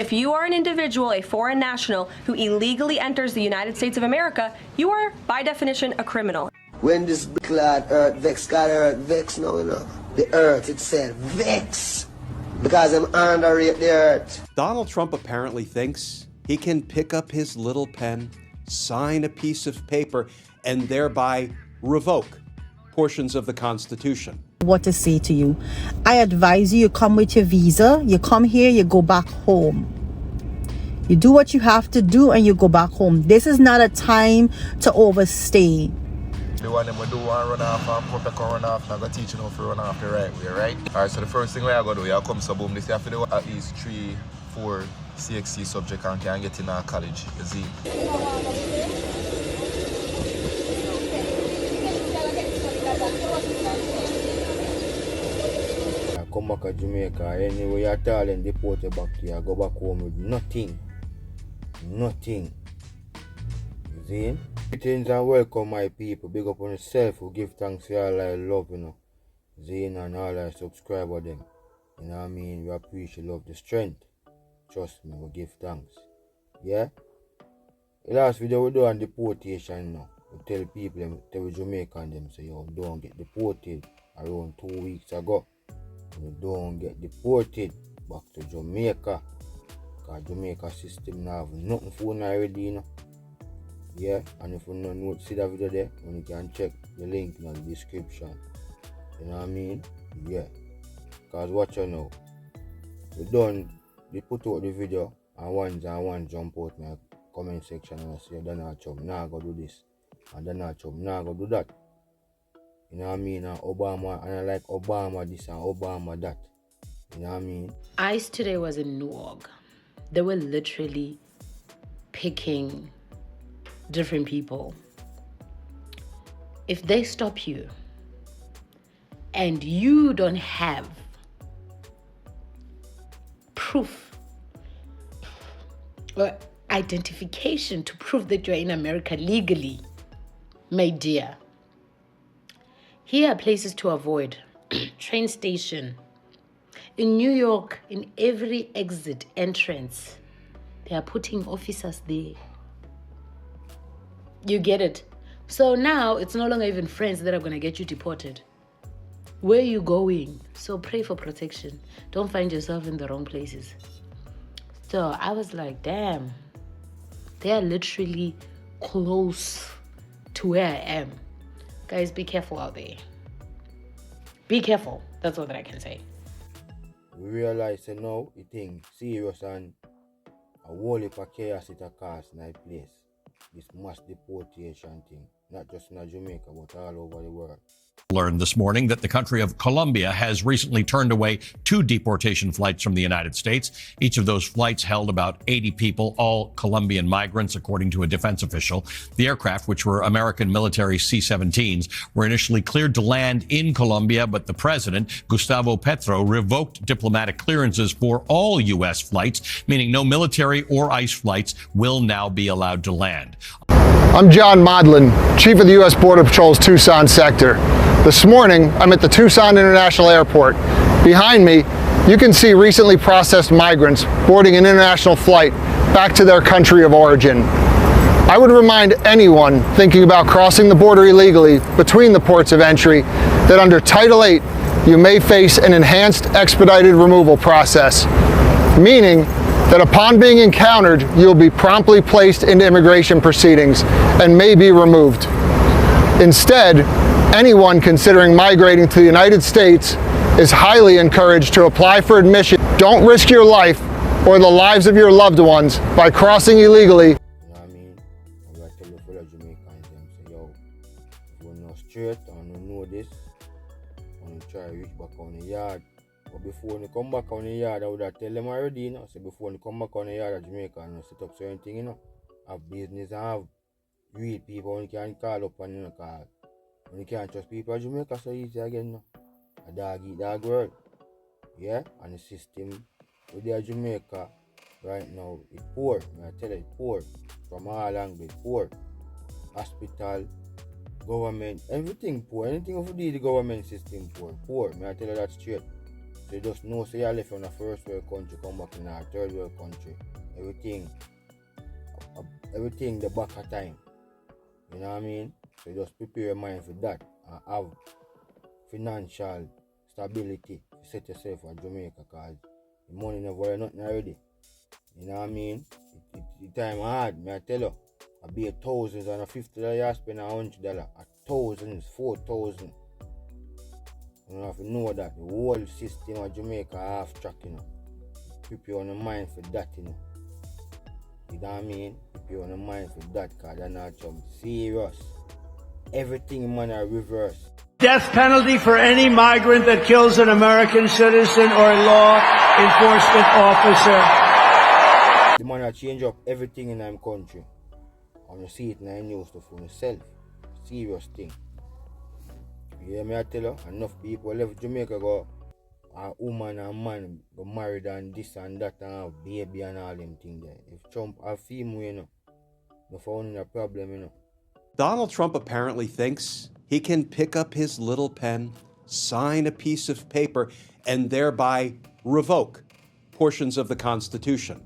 If you are an individual, a foreign national, who illegally enters the United States of America, you are, by definition, a criminal. When this big lad earth vex, God earth vex now, you know. The earth itself vex. Because I'm underrate the earth. Donald Trump apparently thinks he can pick up his little pen, sign a piece of paper, and thereby revoke portions of the Constitution. What to say to you. I advise you come with your visa, you come here, you go back home. You do what you have to do and you go back home. This is not a time to overstay. The one them do one run off and protect run off, and I go teach you how to run off the right way, right? Alright, so the first thing we are going to do, you come so boom, this you have to do at least 3-4 CXC subject and can get in our college, you see. Come back to Jamaica, anyway you're talent deport you back here, go back home with nothing. Nothing. You see? Greetings and welcome my people. Big up on yourself who give thanks for all I love, you know. Zane and all our subscriber them. You know what I mean? We appreciate love the strength. Trust me, we give thanks. Yeah? The last video we do on deportation now. We tell people, tell Jamaican them say yo, don't get deported around 2 weeks ago. You don't get deported back to Jamaica. Because Jamaica system now have nothing for you already, you know. Yeah, and if you don't know, see that video there, you can check the link in the description. You know what I mean? Yeah. Because watch you now. We put out the video and one jump out my comment section and say, Donald Trump, nah go do this. And Donald Trump, nah go do that. You know what I mean? And Obama, and I like Obama this and Obama that. You know what I mean? ICE today was in Newark. They were literally picking different people. If they stop you and you don't have proof or identification to prove that you're in America legally, my dear, here are places to avoid. Train station. In New York, in every exit entrance, they are putting officers there. You get it? So now it's no longer even friends that are going to get you deported. Where are you going? So pray for protection. Don't find yourself in the wrong places. So I was like, damn, they are literally close to where I am. Guys, be careful out there. Be careful. That's all that I can say. We realize now it thing serious and a whole heap of chaos it cause in that place. This mass deportation thing, not just in Jamaica, but all over the world. Learned this morning that the country of Colombia has recently turned away 2 deportation flights from the United States. Each of those flights held about 80 people, all Colombian migrants, according to a defense official. The aircraft, which were American military C-17s, were initially cleared to land in Colombia, but the president, Gustavo Petro, revoked diplomatic clearances for all U.S. flights, meaning no military or ICE flights will now be allowed to land. I'm John Modlin, Chief of the U.S. Border Patrol's Tucson sector. This morning, I'm at the Tucson International Airport. Behind me, you can see recently processed migrants boarding an international flight back to their country of origin. I would remind anyone thinking about crossing the border illegally between the ports of entry that under Title VIII, you may face an enhanced expedited removal process, meaning that upon being encountered, you'll be promptly placed into immigration proceedings and may be removed. Instead, anyone considering migrating to the United States is highly encouraged to apply for admission. Don't risk your life or the lives of your loved ones by crossing illegally. You know what I mean? I'm going to tell you for the Jamaicans, say, yo, if you're not straight and you know this, and you try to reach back on the yard. But before you come back on the yard, I would have tell them already, you know. So before you come back on the yard of Jamaica and set up certain things, you know, have business and have real people you can call up and you know, call. And you can't trust people in Jamaica so easy again, no. A dog eat dog world. Yeah? And the system with the Jamaica right now, it's poor. I tell you, it's poor. From all angles, poor. Hospital, government, everything poor. Anything of the government system poor. Poor. I tell you that straight. So you just know, say you left from the first world country, come back in a third world country. Everything the back of time. You know what I mean? So you just prepare your mind for that and have financial stability to set yourself for Jamaica, because the money never worry nothing already. You know what I mean? The time hard, me I tell you. I be thousands and $50 spend $100. Thousands, 4,000. You have to know that the whole system of Jamaica half track, you know. Prepare on the mind for that, you know. You know what I mean? Prepare on the mind for that, because they're not some serious. Everything man are reverse. Death penalty for any migrant that kills an American citizen or law enforcement officer. The man are change up everything in our country. And you see it in the news stuff for yourself. Serious thing. You hear me I tell you? Enough people left Jamaica go, a woman and man go married and this and that and have baby and all them things there. If Trump have female, you know, no found a problem, you know. Donald Trump apparently thinks he can pick up his little pen, sign a piece of paper, and thereby revoke portions of the Constitution.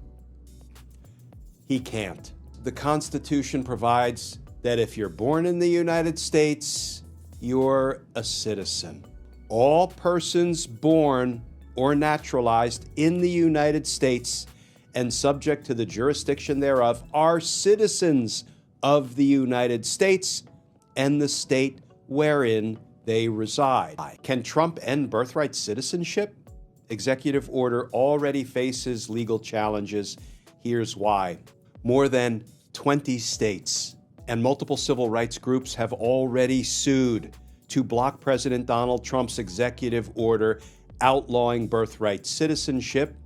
He can't. The Constitution provides that if you're born in the United States, you're a citizen. All persons born or naturalized in the United States and subject to the jurisdiction thereof are citizens of the United States and the state wherein they reside. Can Trump end birthright citizenship? Executive order already faces legal challenges. Here's why. More than 20 states and multiple civil rights groups have already sued to block President Donald Trump's executive order outlawing birthright citizenship,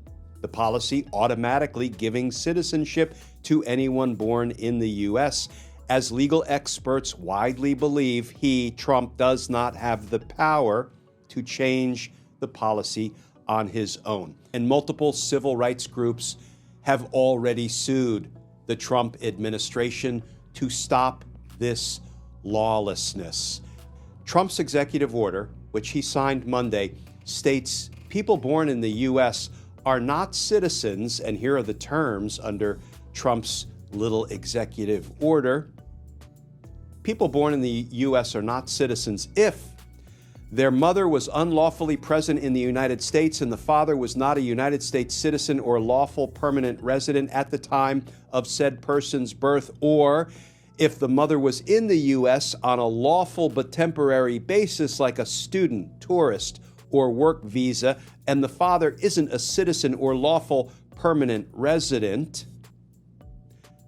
the policy automatically giving citizenship to anyone born in the U.S., as legal experts widely believe Trump, does not have the power to change the policy on his own. And multiple civil rights groups have already sued the Trump administration to stop this lawlessness. Trump's executive order, which he signed Monday, states people born in the U.S. are not citizens, and here are the terms under Trump's little executive order. People born in the U.S. are not citizens if their mother was unlawfully present in the United States and the father was not a United States citizen or lawful permanent resident at the time of said person's birth, or if the mother was in the U.S. on a lawful but temporary basis like a student, tourist, or work visa, and the father isn't a citizen or lawful permanent resident.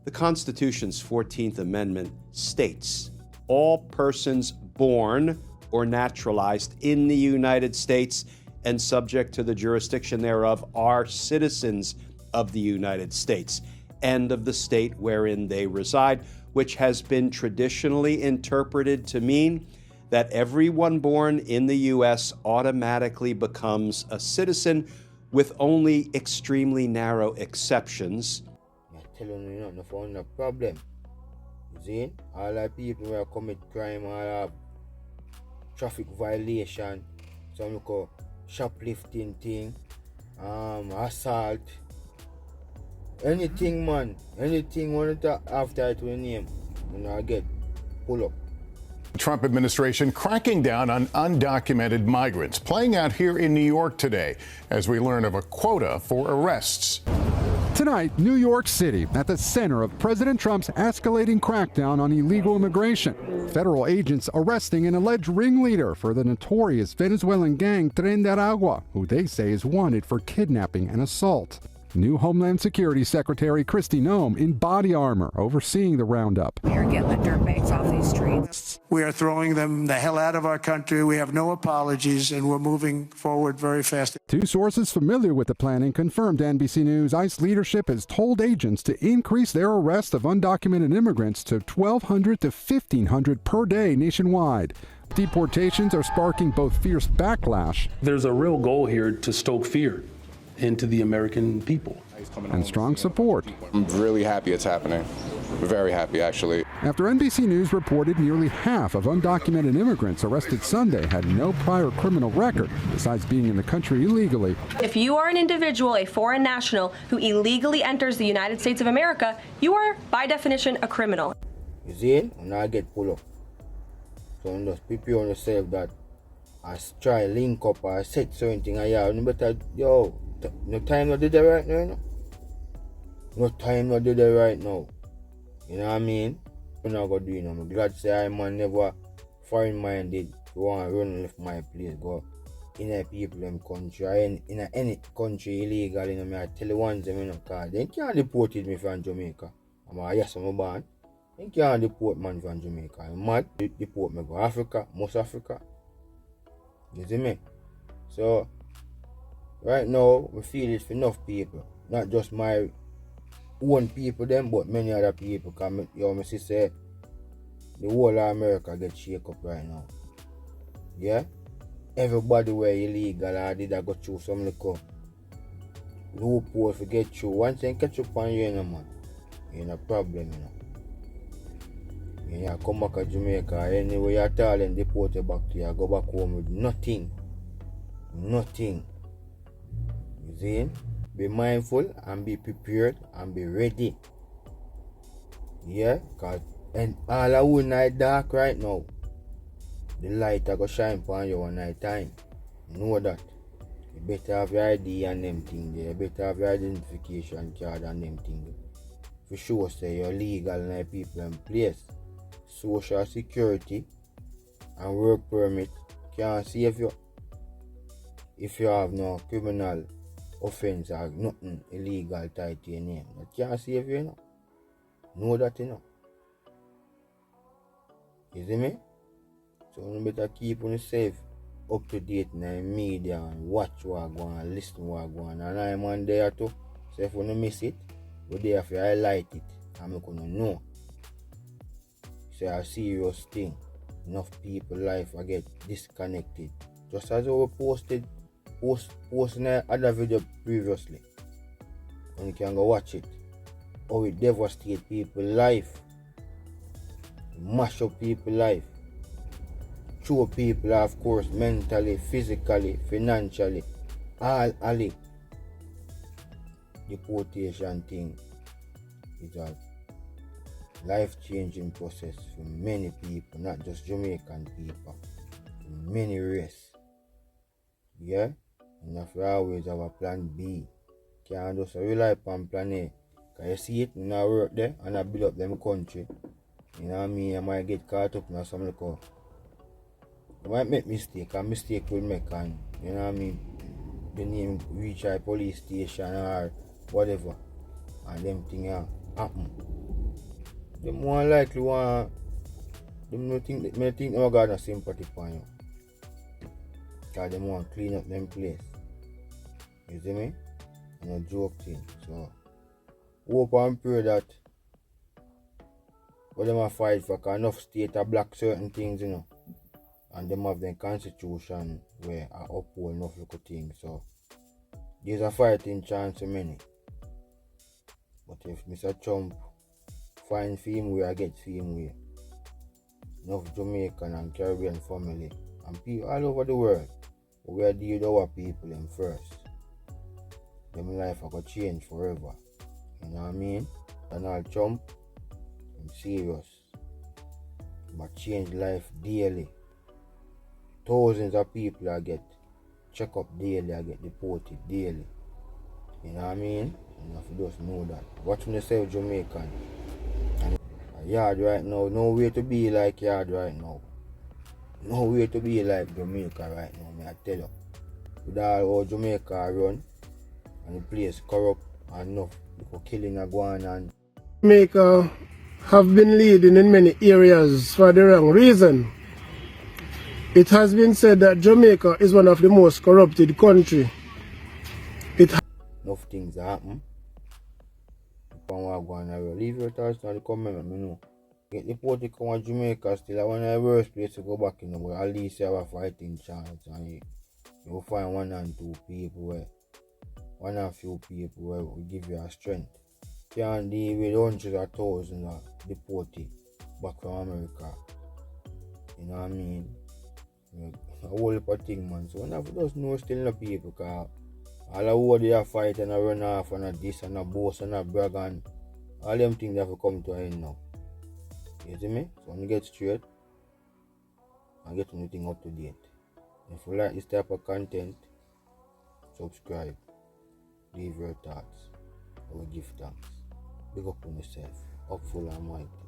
The Constitution's 14th Amendment states all persons born or naturalized in the United States and subject to the jurisdiction thereof are citizens of the United States and of the state wherein they reside, which has been traditionally interpreted to mean that everyone born in the U.S. automatically becomes a citizen, with only extremely narrow exceptions. I'm telling you, no found a problem. You see, all the people who commit crime, all have traffic violation, some call shoplifting thing, assault, anything, man, anything want to after it with name, you know, I get pull up. Trump administration cracking down on undocumented migrants, playing out here in New York today as we learn of a quota for arrests. Tonight, New York City, at the center of President Trump's escalating crackdown on illegal immigration. Federal agents arresting an alleged ringleader for the notorious Venezuelan gang Tren de Aragua, who they say is wanted for kidnapping and assault. New Homeland Security Secretary Kristi Noem in body armor overseeing the roundup. We are getting the dirtbags off these streets. We are throwing them the hell out of our country. We have no apologies, and we're moving forward very fast. Two sources familiar with the planning confirmed to NBC News ICE leadership has told agents to increase their arrest of undocumented immigrants to 1,200 to 1,500 per day nationwide. Deportations are sparking both fierce backlash. There's a real goal here to stoke fear into the American people. And strong support. I'm really happy it's happening. Very happy, actually. After NBC News reported nearly half of undocumented immigrants arrested Sunday had no prior criminal record besides being in the country illegally. If you are an individual, a foreign national, who illegally enters the United States of America, you are, by definition, a criminal. You see, when I get pulled up, so you just prepare yourself that I try link up or set something and you better, yo, no time to do that right now, you know? No time to do that right now. You know what I mean? I'm not gonna do it, you know. I'm glad to say I'm never foreign minded. You want to run left my place, go in a people in country or in any country illegal, you know. I tell you one thing, you know, because they can't deport me from Jamaica. Yes, I'm born. They can't deport man from Jamaica. I'm mad. They deport me go Africa, most Africa. You see me? So right now, we feel it's for enough people, not just my own people them, but many other people. Cause my sister, the whole of America get shake up right now. Yeah? Everybody were illegal or did I go through some little loophole to get through. Once they catch up on you, you know, man, you ain't a problem, you know. You come back to Jamaica, anyway you're talking, deport you back to you, go back home with nothing. Nothing. You see? Be mindful and be prepared and be ready. Yeah? Cause and all of you night dark right now, the light are gonna shine upon you one night time. Know that. You better have your ID and them things there. You better have your identification card and them things. For sure say you're legal and people in place. Social security and work permit can't save you if you have no criminal offense or nothing illegal tied to your name. That can't save you, you know. Know that, you know. You see me? So you better keep on safe, up to date in the media and watch what go on, listen what go on. And I'm on there too. So if you don't miss it, we're there for you highlight it and I'm gonna know. It's a serious thing. Enough people life I get disconnected. Just as we posted in another video previously. And you can go watch it. How it devastate people's life. Mash up people's life. Show people of course mentally, physically, financially. All it. Deportation thing is a life-changing process for many people, not just Jamaican people, for many races. Yeah? And you have to always have a plan B. Can't just rely upon plan A. Because you see it, when I work there and I build up them country, you know what I mean? I might get caught up in something like I might make mistake, and mistake will make, and you know what I mean? The name reach a police station or whatever, and them things happen. The more likely one, them think they got no sympathy for you. Because they want to clean up them place. You see me? And a joke thing. So hope and pray that what them a fight for, because enough state are block certain things, you know. And them have their constitution where I uphold enough little things. So there's a fighting chance for many. But if Mr. Trump find film where I get film where enough Jamaican and Caribbean family and people all over the world where deal with our people in first. Them life are gonna change forever. You know what I mean? Donald Trump, I'm serious. But change life daily. Thousands of people I get check up daily, I get deported daily. You know what I mean? You have to just know that. Watch yourself Jamaican. And a yard right now, no way to be like yard right now. No way to be like Jamaica right now, may I tell you. With all how Jamaica run and the place corrupt and enough people killing a guan and Jamaica have been leading in many areas for the wrong reason. It has been said that Jamaica is one of the most corrupted countries. Enough things happen. Leave your thoughts on the comment, let me know. Get deported come to Jamaica still one of the worst place to go back in the world. At least you have a fighting chance and you will find one and two people where one and few people where will give you a strength. Can't deal with hundreds of thousands of deported. back from America. You know what I mean? A whole heap of thing, man. So when I just know still no people, because all of what they are fight and a run off and a this and a boast and a brag and all them things have to come to an end now. You see me? So when you get straight, I get anything up to date. If you like this type of content, subscribe, leave your thoughts, I will give thanks. Big up on yourself, up full and mighty.